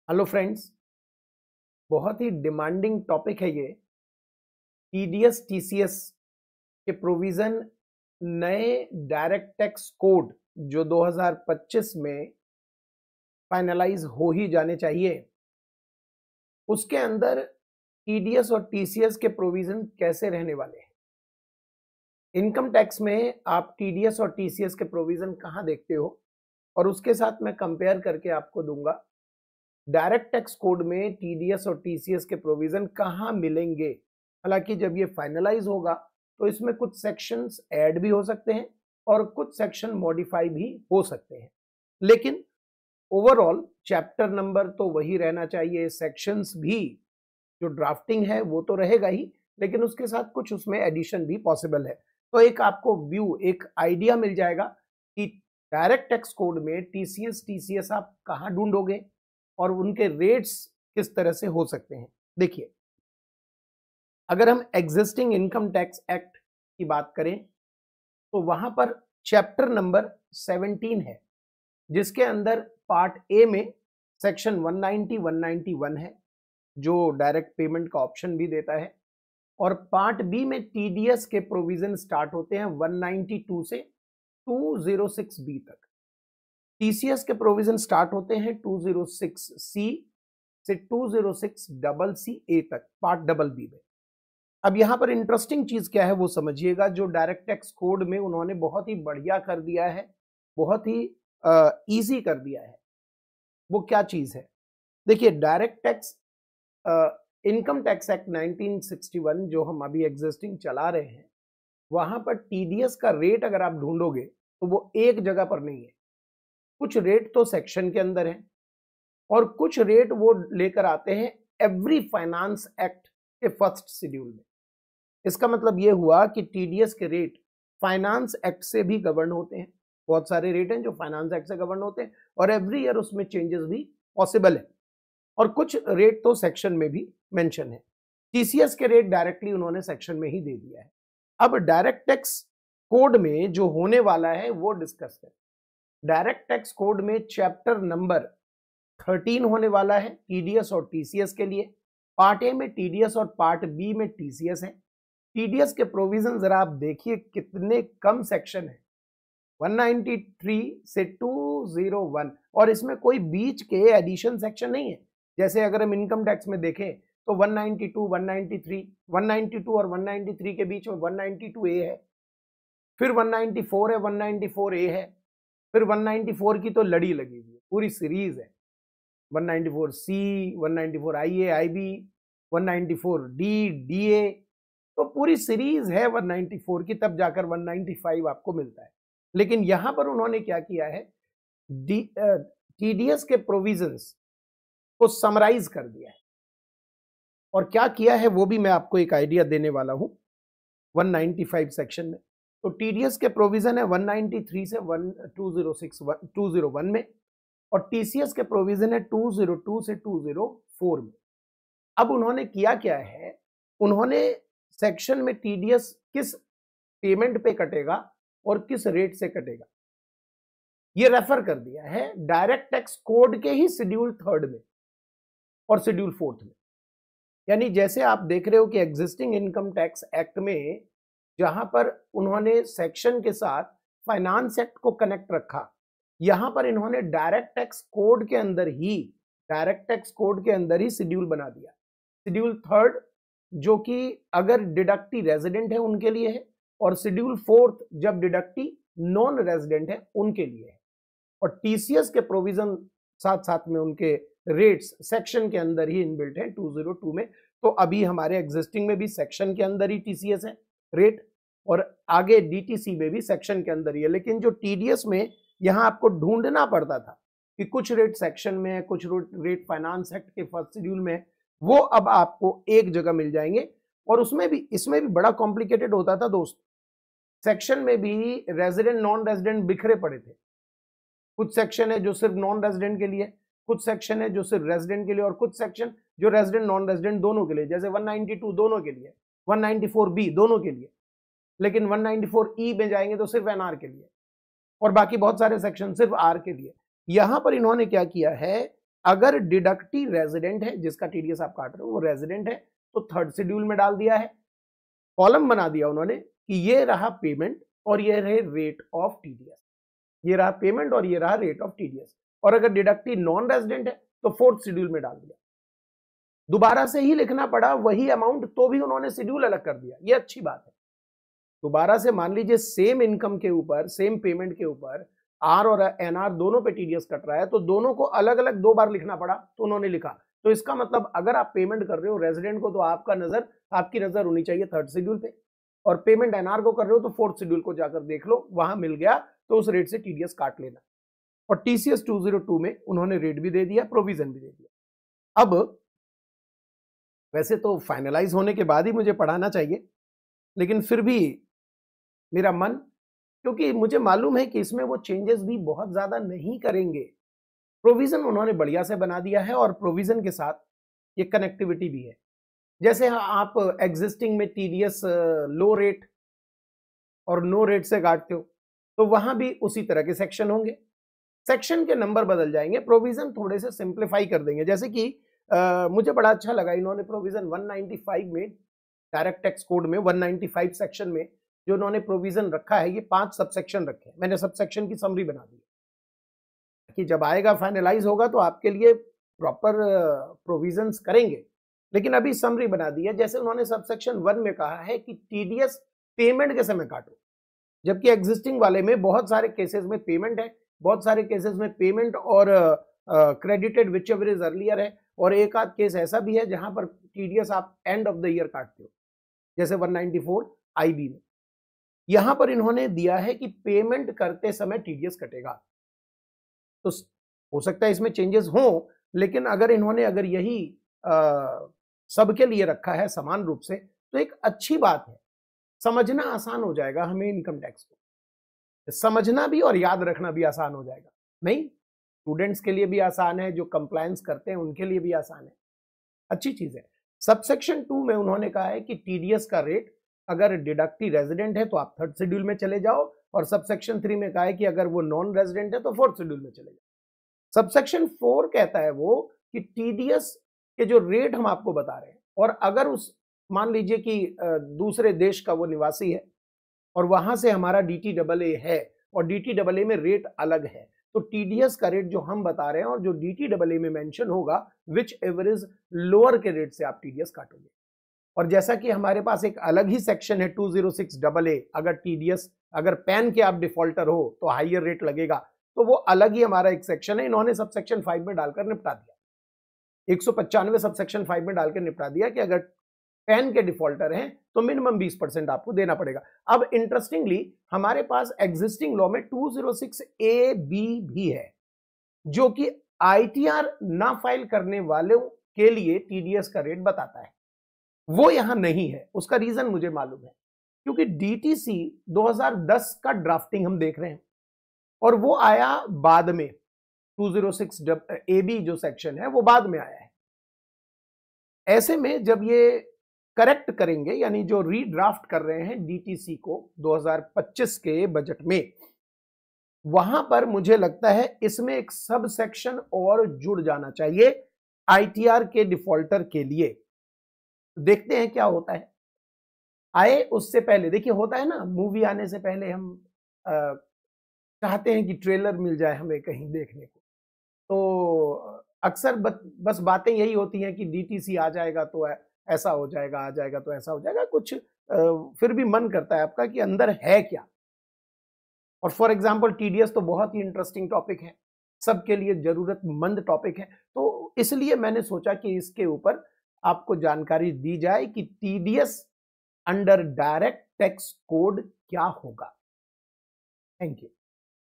Hello friends, बहुत ही demanding topic है ये। टीडीएस टीसीएस के प्रोविजन नए डायरेक्ट टैक्स कोड जो 2025 में फाइनलाइज हो ही जाने चाहिए, उसके अंदर टीडीएस और टीसीएस के प्रोविजन कैसे रहने वाले हैं। इनकम टैक्स में आप टीडीएस और टीसीएस के प्रोविजन कहां देखते हो, और उसके साथ मैं कंपेयर करके आपको दूंगा डायरेक्ट टैक्स कोड में टीडीएस और टीसीएस के प्रोविजन कहां मिलेंगे। हालांकि जब ये फाइनलाइज होगा तो इसमें कुछ सेक्शंस ऐड भी हो सकते हैं और कुछ सेक्शन मॉडिफाई भी हो सकते हैं, लेकिन ओवरऑल चैप्टर नंबर तो वही रहना चाहिए। सेक्शंस भी जो ड्राफ्टिंग है वो तो रहेगा ही, लेकिन उसके साथ कुछ उसमें एडिशन भी पॉसिबल है। तो एक आपको व्यू, एक आइडिया मिल जाएगा कि डायरेक्ट टैक्स कोड में टीसीएस टीसीएस आप कहां ढूंढोगे और उनके रेट्स किस तरह से हो सकते हैं। देखिए, अगर हम एग्जिस्टिंग इनकम टैक्स एक्ट की बात करें तो वहां पर चैप्टर नंबर 17 है, जिसके अंदर पार्ट ए में सेक्शन 190 191 है जो डायरेक्ट पेमेंट का ऑप्शन भी देता है, और पार्ट बी में टीडीएस के प्रोविजन स्टार्ट होते हैं 192 से 206 बी तक। टीसीएस के प्रोविजन स्टार्ट होते हैं 206 सी से 206 डबल सी ए तक, पार्ट डबल बी में। अब यहां पर इंटरेस्टिंग चीज क्या है वो समझिएगा, जो डायरेक्ट टैक्स कोड में उन्होंने बहुत ही बढ़िया कर दिया है, बहुत ही इजी कर दिया है। वो क्या चीज है? देखिए, direct tax income tax act 1961 जो हम अभी एग्जिस्टिंग चला रहे हैं, वहां पर टीडीएस का रेट अगर आप ढूंढोगे तो वो एक जगह पर नहीं है। कुछ रेट तो सेक्शन के अंदर है और कुछ रेट वो लेकर आते हैं एवरी फाइनेंस एक्ट के फर्स्ट शेड्यूल में। इसका मतलब ये हुआ कि टीडीएस के रेट फाइनेंस एक्ट से भी गवर्न होते हैं। बहुत सारे रेट हैं जो फाइनेंस एक्ट से गवर्न होते हैं और एवरी ईयर उसमें चेंजेस भी पॉसिबल है, और कुछ रेट तो सेक्शन में भी मेंशन है। टीसीएस के रेट डायरेक्टली उन्होंने सेक्शन में ही दे दिया है। अब डायरेक्ट टैक्स कोड में जो होने वाला है वो डिस्कस करें। डायरेक्ट टैक्स कोड में चैप्टर नंबर 13 होने वाला है टीडीएस और टीसीएस के लिए। पार्ट ए में टीडीएस और पार्ट बी में टीसीएस है। टीडीएस के प्रोविजन जरा आप देखिए कितने कम सेक्शन है, 193 से 201, और इसमें कोई बीच के एडिशन सेक्शन नहीं है। जैसे अगर हम इनकम टैक्स में देखें तो 192, 193, 192 और 193 के बीच में 192 ए है, फिर 194 है, 194 ए है, फिर 194 की तो लड़ी लगी हुई है, पूरी सीरीज है। 194 सी, 194 आई ए आई बी, 194 डी डी ए, तो पूरी सीरीज है 194 की, तब जाकर 195 आपको मिलता है। लेकिन यहां पर उन्होंने क्या किया है, टीडीएस के प्रोविजंस को समराइज कर दिया है, और क्या किया है वो भी मैं आपको एक आइडिया देने वाला हूं 195 सेक्शन में। तो टीडीएस के प्रोविजन है 193 से 201 में, और टीसीएस के प्रोविजन है 202 से 204 में। अब उन्होंने किया क्या है, उन्होंने सेक्शन में टीडीएस किस पेमेंट पे कटेगा और किस रेट से कटेगा ये रेफर कर दिया है डायरेक्ट टैक्स कोड के ही शेड्यूल 3 में और शेड्यूल 4 में। यानी जैसे आप देख रहे हो कि एग्जिस्टिंग इनकम टैक्स एक्ट में जहां पर उन्होंने सेक्शन के साथ फाइनेंस एक्ट को कनेक्ट रखा, यहां पर इन्होंने डायरेक्ट टैक्स कोड के अंदर ही शेड्यूल बना दिया। शेड्यूल 3 जो कि अगर डिडक्टी रेजिडेंट है उनके लिए है, और शेड्यूल 4 जब डिडक्टी नॉन रेजिडेंट है उनके लिए है। और टीसीएस के प्रोविजन साथ साथ में उनके रेट्स सेक्शन के अंदर ही इनबिल्ट है 202 में। तो अभी हमारे एग्जिस्टिंग में भी सेक्शन के अंदर ही टीसीएस है रेट, और आगे डीटीसी में भी सेक्शन के अंदर ही है। लेकिन जो टीडीएस में यहां आपको ढूंढना पड़ता था कि कुछ रेट सेक्शन में है, कुछ रेट फाइनेंस एक्ट के फर्स्ट शेड्यूल में, वो अब आपको एक जगह मिल जाएंगे। और इसमें भी बड़ा कॉम्प्लिकेटेड होता था दोस्त। सेक्शन में भी रेजिडेंट नॉन रेजिडेंट बिखरे पड़े थे। कुछ सेक्शन है जो सिर्फ नॉन रेजिडेंट के लिए, कुछ सेक्शन है जो सिर्फ रेजिडेंट के लिए, और कुछ सेक्शन जो रेजिडेंट नॉन रेजिडेंट दोनों के लिए, जैसे 192 दोनों के लिए, 194 बी दोनों के लिए। लेकिन 194 ई में जाएंगे तो सिर्फ एनआर के लिए, और बाकी बहुत सारे सेक्शन सिर्फ आर के लिए। यहां पर इन्होंने क्या किया है अगर डिडक्टी रेजिडेंट है, जिसका टीडीएस आप काट रहे हो वो रेजिडेंट है, तो थर्ड शेड्यूल में डाल दिया है, कॉलम बना दिया उन्होंने कि ये रहा पेमेंट और ये रहे रेट ऑफ टीडीएस, ये रहा पेमेंट और ये रहा रेट ऑफ टीडीएस। और अगर डिडक्टी नॉन रेजिडेंट है तो फोर्थ शेड्यूल में डाल दिया। दोबारा से ही लिखना पड़ा वही अमाउंट, तो भी उन्होंने शेड्यूल अलग कर दिया, ये अच्छी बात है। दोबारा से मान लीजिए सेम इनकम के ऊपर, सेम पेमेंट के ऊपर आर और एनआर दोनों पे टीडीएस कट रहा है, तो दोनों को अलग अलग 2 बार लिखना पड़ा, तो उन्होंने लिखा। तो इसका मतलब अगर आप पेमेंट कर रहे हो रेजिडेंट को तो आपकी नजर होनी चाहिए थर्ड शेड्यूल पे, और पेमेंट एनआर को कर रहे हो तो फोर्थ शेड्यूल को जाकर देख लो, वहां मिल गया तो उस रेट से टीडीएस काट लेना। और टीसीएस 202 में उन्होंने रेट भी दे दिया, प्रोविजन भी दे दिया। अब वैसे तो फाइनलाइज होने के बाद ही मुझे पढ़ाना चाहिए, लेकिन फिर भी मेरा मन, क्योंकि मुझे मालूम है कि इसमें वो चेंजेस भी बहुत ज्यादा नहीं करेंगे। प्रोविजन उन्होंने बढ़िया से बना दिया है और प्रोविजन के साथ ये कनेक्टिविटी भी है। जैसे आप एग्जिस्टिंग में टीडीएस लो रेट और नो रेट से काटते हो, तो वहां भी उसी तरह के सेक्शन होंगे, सेक्शन के नंबर बदल जाएंगे, प्रोविजन थोड़े से सिंप्लीफाई कर देंगे। जैसे कि मुझे बड़ा अच्छा लगा इन्होंने प्रोविजन 195 में, डायरेक्ट टैक्स कोड में 195 सेक्शन में जो उन्होंने प्रोविजन रखा है, ये 5 सबसेक्शन रखे हैं। मैंने सबसेक्शन की समरी बना दी कि जब आएगा फाइनलाइज होगा तो आपके लिए प्रॉपर प्रोविजंस करेंगे, लेकिन अभी समरी बना दी है। जैसे उन्होंने सबसेक्शन 1 में कहा है कि टीडीएस पेमेंट के समय काटो, जबकि एग्जिस्टिंग वाले में बहुत सारे केसेस में पेमेंट है, बहुत सारे केसेस में पेमेंट और credited which ever is earlier है, और एक आध केस ऐसा भी है जहां पर टीडीएस आप एंड ऑफ द ईयर काटते हो, जैसे 194 आईबी में। यहां पर इन्होंने दिया है कि पेमेंट करते समय टीडीएस कटेगा, तो हो सकता है इसमें चेंजेस हो, लेकिन अगर यही सबके लिए रखा है समान रूप से, तो एक अच्छी बात है। समझना आसान हो जाएगा हमें इनकम टैक्स को, समझना भी और याद रखना भी आसान हो जाएगा। नहीं, स्टूडेंट्स के लिए भी आसान है, जो कंप्लायंस करते हैं उनके लिए भी आसान है, अच्छी चीज है। सबसेक्शन 2 में उन्होंने कहा है कि टीडीएस का रेट अगर डिडक्टी रेजिडेंट है तो आप थर्ड शेड्यूल में चले जाओ, और सबसेक्शन 3 में कहा है कि अगर वो नॉन रेजिडेंट है तो फोर्थ शेड्यूल में चले जाओ। सबसेक्शन 4 कहता है वो कि टीडीएस के जो रेट हम आपको बता रहे हैं, और अगर उस मान लीजिए कि दूसरे देश का वो निवासी है और वहां से हमारा डीटीडब्ल्यूए है और डीटीडब्ल्यूए में रेट अलग है, तो टीडीएस का रेट जो हम बता रहे हैं और जो डीटीडब्ल्यूए में मेंशन होगा विच एवर इज लोअर के रेट से आप टीडीएस काटोगे। और जैसा कि हमारे पास एक अलग ही सेक्शन है 206AA, अगर टीडीएस अगर पैन के आप डिफॉल्टर हो तो हाइयर रेट लगेगा, तो वो अलग ही हमारा एक सेक्शन है, इन्होंने सबसेक्शन 5 में डालकर निपटा दिया। 195 सबसेक्शन 5 में डालकर निपटा दिया कि अगर पैन के डिफॉल्टर हैं तो मिनिमम 20% आपको देना पड़ेगा। अब इंटरेस्टिंगली हमारे पास एग्जिस्टिंग लॉ में 206AB भी है, जो कि आईटीआर ना फाइल करने वालों के लिए टीडीएस का रेट बताता है, वो यहां नहीं है। उसका रीजन मुझे मालूम है, क्योंकि डीटीसी 2010 का ड्राफ्टिंग हम देख रहे हैं और वो आया बाद में, 206AB जो सेक्शन है वो बाद में आया है। ऐसे में जब ये करेक्ट करेंगे, यानी जो रीड्राफ्ट कर रहे हैं डीटीसी को 2025 के बजट में, वहां पर मुझे लगता है इसमें एक सब सेक्शन और जुड़ जाना चाहिए आईटीआर के डिफॉल्टर के लिए। देखते हैं क्या होता है। आए उससे पहले देखिए, होता है ना, मूवी आने से पहले हम चाहते हैं कि ट्रेलर मिल जाए हमें कहीं देखने को, तो अक्सर बस बातें यही होती हैं कि डीटीसी आ जाएगा तो ऐसा हो जाएगा, आ जाएगा तो ऐसा हो जाएगा, कुछ फिर भी मन करता है आपका कि अंदर है क्या। और फॉर एग्जांपल टीडीएस तो बहुत ही इंटरेस्टिंग टॉपिक है, सबके लिए जरूरतमंद टॉपिक है, तो इसलिए मैंने सोचा कि इसके ऊपर आपको जानकारी दी जाए कि TDS under direct tax code क्या होगा। Thank you.